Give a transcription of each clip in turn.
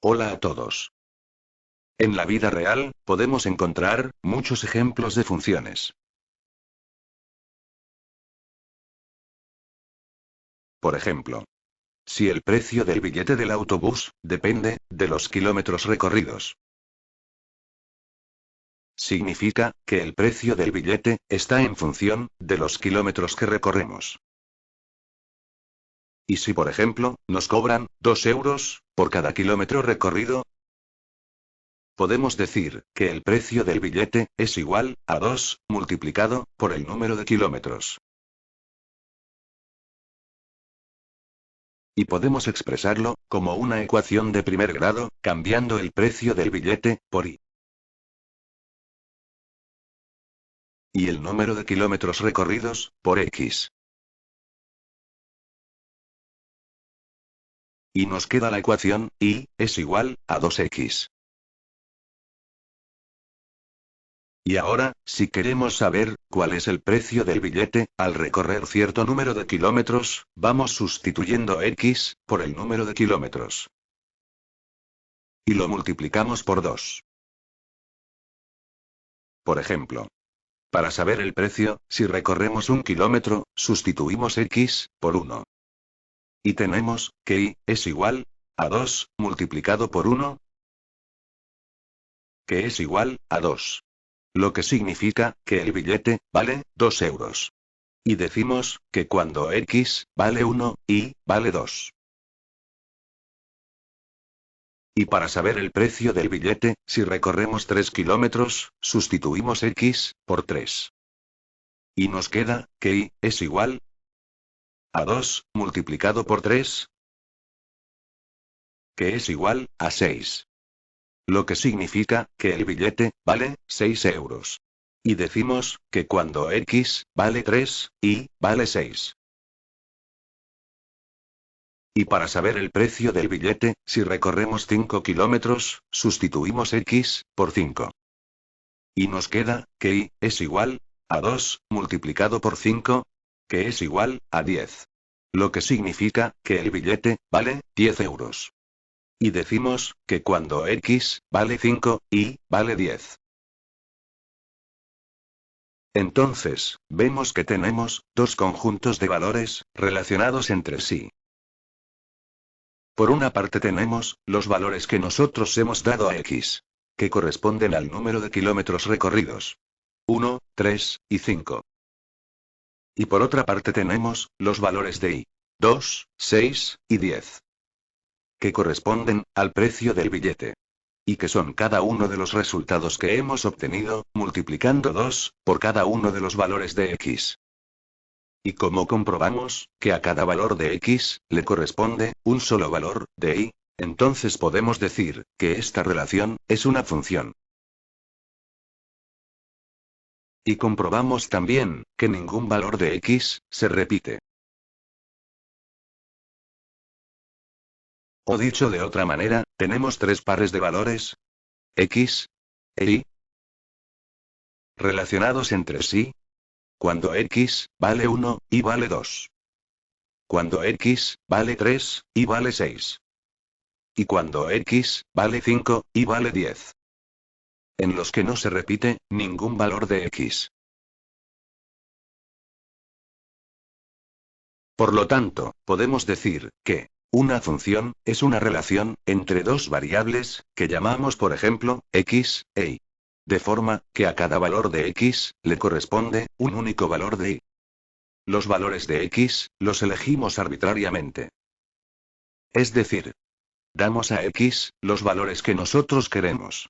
Hola a todos. En la vida real, podemos encontrar muchos ejemplos de funciones. Por ejemplo, si el precio del billete del autobús depende de los kilómetros recorridos, significa que el precio del billete está en función de los kilómetros que recorremos. Y si por ejemplo, nos cobran 2 euros por cada kilómetro recorrido, podemos decir que el precio del billete es igual a 2 multiplicado por el número de kilómetros. Y podemos expresarlo como una ecuación de primer grado, cambiando el precio del billete por y. Y el número de kilómetros recorridos por x. Y nos queda la ecuación y es igual a 2x. Y ahora, si queremos saber cuál es el precio del billete, al recorrer cierto número de kilómetros, vamos sustituyendo x por el número de kilómetros. Y lo multiplicamos por 2. Por ejemplo, para saber el precio, si recorremos 1 kilómetro, sustituimos x por 1. Y tenemos que y es igual a 2 multiplicado por 1, que es igual a 2. Lo que significa que el billete vale 2 euros. Y decimos que cuando x vale 1, y vale 2. Y para saber el precio del billete, si recorremos 3 kilómetros, sustituimos x por 3. Y nos queda que y es igual a 2 multiplicado por 3, que es igual a 6. Lo que significa que el billete vale 6 euros. Y decimos que cuando x vale 3, y vale 6. Y para saber el precio del billete, si recorremos 5 kilómetros, sustituimos x por 5. Y nos queda que y es igual a 2 multiplicado por 5, que es igual a 10. Lo que significa que el billete vale 10 euros. Y decimos que cuando x vale 5, y vale 10. Entonces, vemos que tenemos dos conjuntos de valores relacionados entre sí. Por una parte tenemos los valores que nosotros hemos dado a x, que corresponden al número de kilómetros recorridos. 1, 3 y 5. Y por otra parte tenemos los valores de y. 2, 6 y 10. Que corresponden al precio del billete. Y que son cada uno de los resultados que hemos obtenido, multiplicando 2 por cada uno de los valores de x. Y como comprobamos que a cada valor de x le corresponde un solo valor de y, entonces podemos decir que esta relación es una función. Y comprobamos también que ningún valor de x se repite. O dicho de otra manera, tenemos tres pares de valores x e y relacionados entre sí cuando x vale 1, y vale 2. Cuando x vale 3, y vale 6. Y cuando x vale 5, y vale 10. En los que no se repite ningún valor de x. Por lo tanto, podemos decir que una función es una relación entre dos variables, que llamamos por ejemplo, x e y. De forma que a cada valor de x le corresponde un único valor de y. Los valores de x los elegimos arbitrariamente. Es decir, damos a x los valores que nosotros queremos.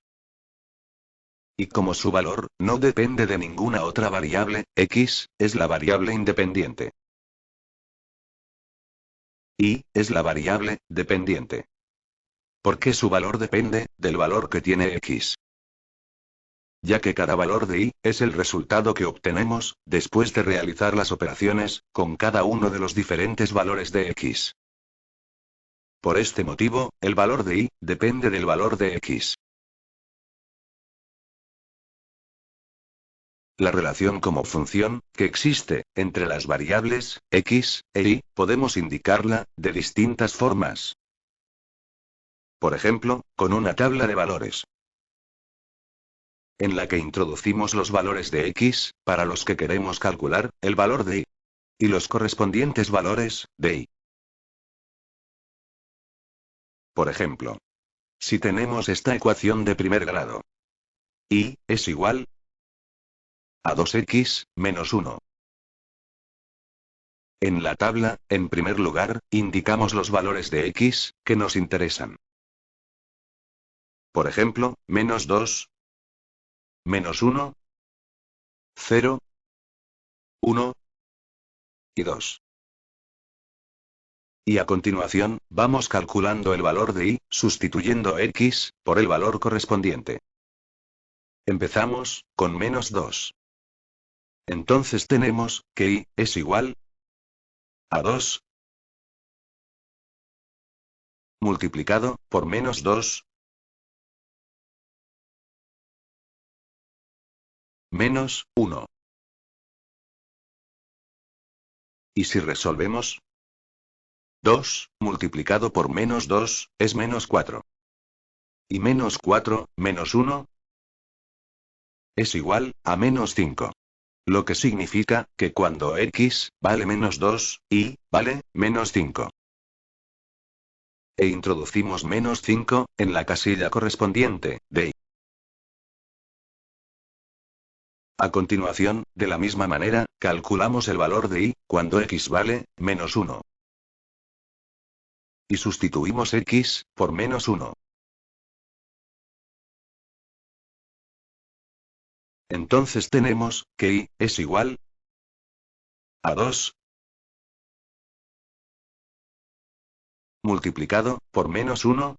Y como su valor no depende de ninguna otra variable, x es la variable independiente. Y es la variable dependiente. Porque su valor depende del valor que tiene x. Ya que cada valor de y es el resultado que obtenemos después de realizar las operaciones con cada uno de los diferentes valores de x. Por este motivo, el valor de y depende del valor de x. La relación como función que existe entre las variables x e y podemos indicarla de distintas formas. Por ejemplo, con una tabla de valores, en la que introducimos los valores de x, para los que queremos calcular, el valor de y, y los correspondientes valores, de y. Por ejemplo, si tenemos esta ecuación de primer grado, y es igual a 2x menos 1. En la tabla, en primer lugar, indicamos los valores de x, que nos interesan. Por ejemplo, menos 2, menos 1, 0, 1 y 2. Y a continuación, vamos calculando el valor de y, sustituyendo x, por el valor correspondiente. Empezamos, con menos 2. Entonces tenemos, que y, es igual a 2, multiplicado, por menos 2, menos 1. Y si resolvemos, 2, multiplicado por menos 2, es menos 4. Y menos 4, menos 1, es igual a menos 5. Lo que significa, que cuando x, vale menos 2, y, vale, menos 5. E introducimos menos 5, en la casilla correspondiente, de y. A continuación, de la misma manera, calculamos el valor de y, cuando x vale, menos 1. Y sustituimos x, por menos 1. Entonces tenemos, que y, es igual a 2, multiplicado, por menos 1,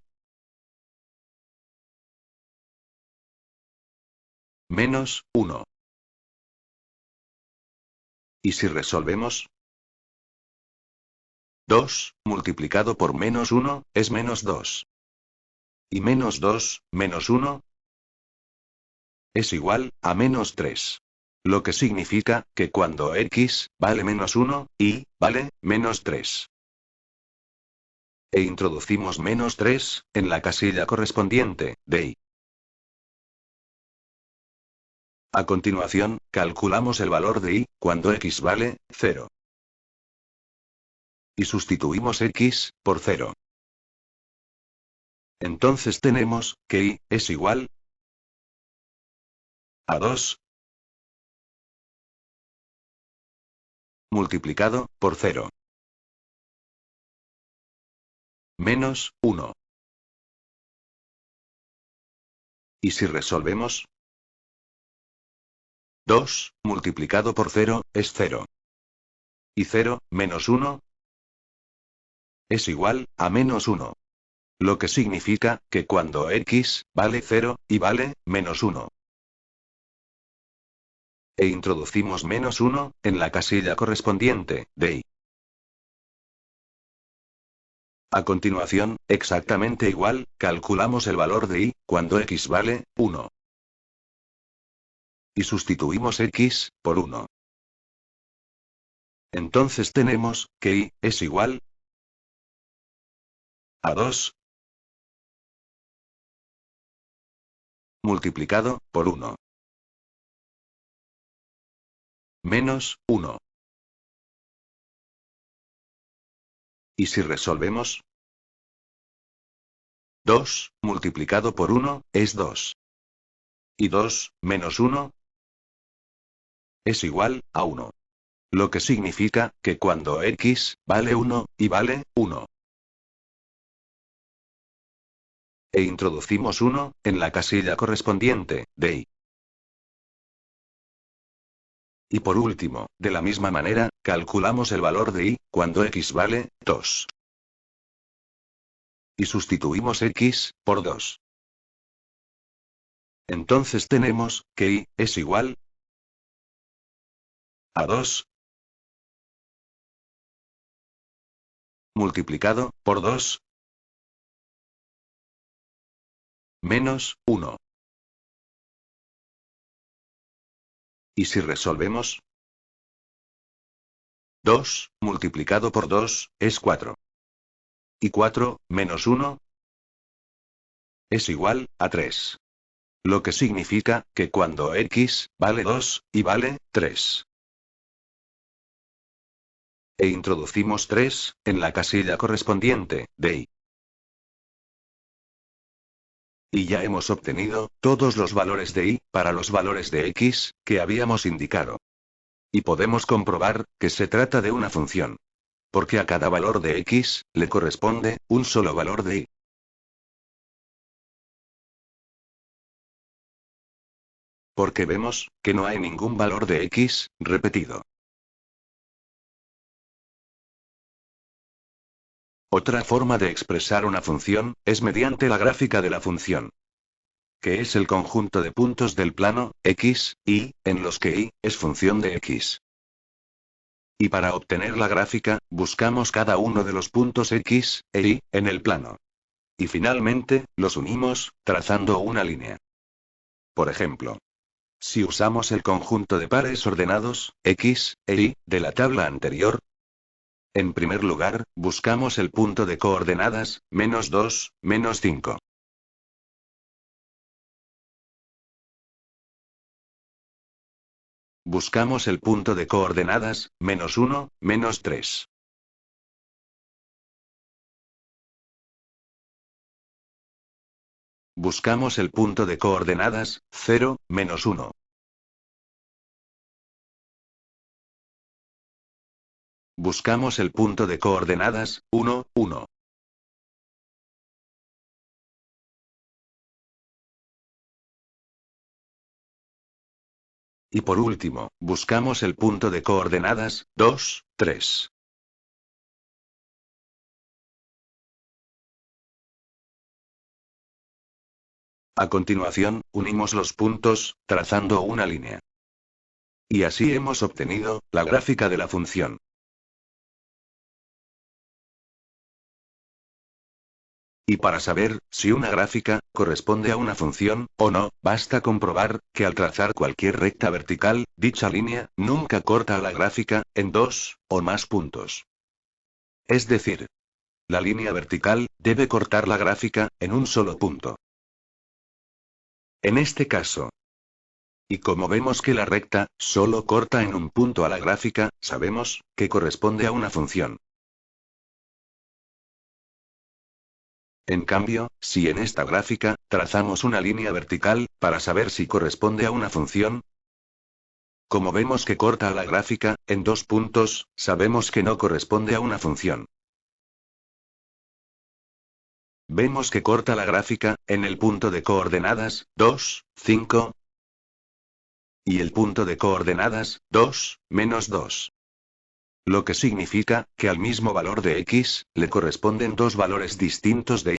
menos 1. Y si resolvemos, 2, multiplicado por menos 1, es menos 2. Y menos 2, menos 1, es igual a menos 3. Lo que significa, que cuando x, vale menos 1, y, vale, menos 3. E introducimos menos 3, en la casilla correspondiente, de y. A continuación, calculamos el valor de y, cuando x vale 0. Y sustituimos x, por 0. Entonces tenemos, que y, es igual a 2, multiplicado, por 0. Menos 1. Y si resolvemos, 2, multiplicado por 0, es 0. Y 0, menos 1, es igual a menos 1. Lo que significa, que cuando x, vale 0, y vale, menos 1. E introducimos menos 1, en la casilla correspondiente, de y. A continuación, exactamente igual, calculamos el valor de y, cuando x vale 1. Y sustituimos x, por 1. Entonces tenemos, que y, es igual a 2, multiplicado, por 1. Menos 1. Y si resolvemos, 2, multiplicado por 1, es 2. Y 2, menos 1, es igual a 1. Lo que significa, que cuando x, vale 1, y vale 1. E introducimos 1, en la casilla correspondiente, de y. Y por último, de la misma manera, calculamos el valor de y, cuando x vale 2. Y sustituimos x, por 2. Entonces tenemos, que y, es igual a 2, multiplicado, por 2, menos 1. Y si resolvemos, 2, multiplicado por 2, es 4. Y 4, menos 1, es igual a 3. Lo que significa que cuando x vale 2 y vale 3. E introducimos 3 en la casilla correspondiente de y. Y ya hemos obtenido todos los valores de y para los valores de x que habíamos indicado. Y podemos comprobar que se trata de una función. Porque a cada valor de x le corresponde un solo valor de y. Porque vemos que no hay ningún valor de x repetido. Otra forma de expresar una función es mediante la gráfica de la función, que es el conjunto de puntos del plano x, y, en los que y es función de x. Y para obtener la gráfica, buscamos cada uno de los puntos x e y en el plano. Y finalmente, los unimos, trazando una línea. Por ejemplo, si usamos el conjunto de pares ordenados, x e y, de la tabla anterior, en primer lugar, buscamos el punto de coordenadas, -2, -5. Buscamos el punto de coordenadas, -1, -3. Buscamos el punto de coordenadas, 0, -1. Buscamos el punto de coordenadas, 1, 1. Y por último, buscamos el punto de coordenadas, 2, 3. A continuación, unimos los puntos, trazando una línea. Y así hemos obtenido la gráfica de la función. Y para saber si una gráfica corresponde a una función o no, basta comprobar que al trazar cualquier recta vertical, dicha línea nunca corta la gráfica en dos o más puntos. Es decir, la línea vertical debe cortar la gráfica en un solo punto. En este caso, y como vemos que la recta solo corta en un punto a la gráfica, sabemos que corresponde a una función. En cambio, si en esta gráfica trazamos una línea vertical para saber si corresponde a una función, como vemos que corta la gráfica en dos puntos, sabemos que no corresponde a una función. Vemos que corta la gráfica en el punto de coordenadas 2, 5 y el punto de coordenadas 2, -2. Lo que significa que al mismo valor de x le corresponden dos valores distintos de y.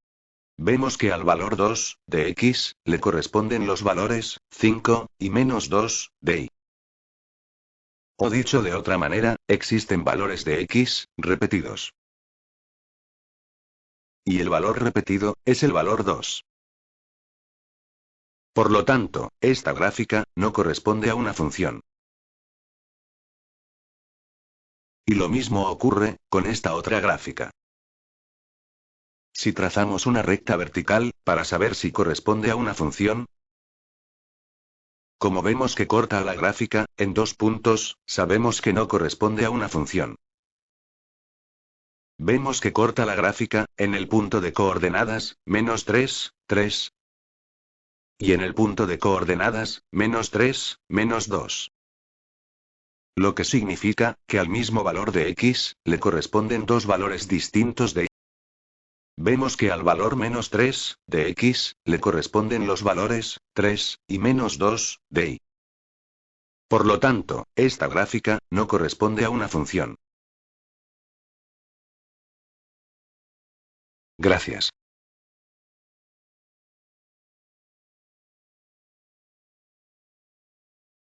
Vemos que al valor 2 de x le corresponden los valores 5 y -2 de y. O dicho de otra manera, existen valores de x repetidos. Y el valor repetido es el valor 2. Por lo tanto, esta gráfica no corresponde a una función. Y lo mismo ocurre con esta otra gráfica. Si trazamos una recta vertical, para saber si corresponde a una función, como vemos que corta la gráfica en dos puntos, sabemos que no corresponde a una función. Vemos que corta la gráfica en el punto de coordenadas, -3, 3. Y en el punto de coordenadas, -3, -2. Lo que significa que al mismo valor de x le corresponden dos valores distintos de y. Vemos que al valor -3 de x le corresponden los valores 3 y -2 de y. Por lo tanto, esta gráfica no corresponde a una función. Gracias.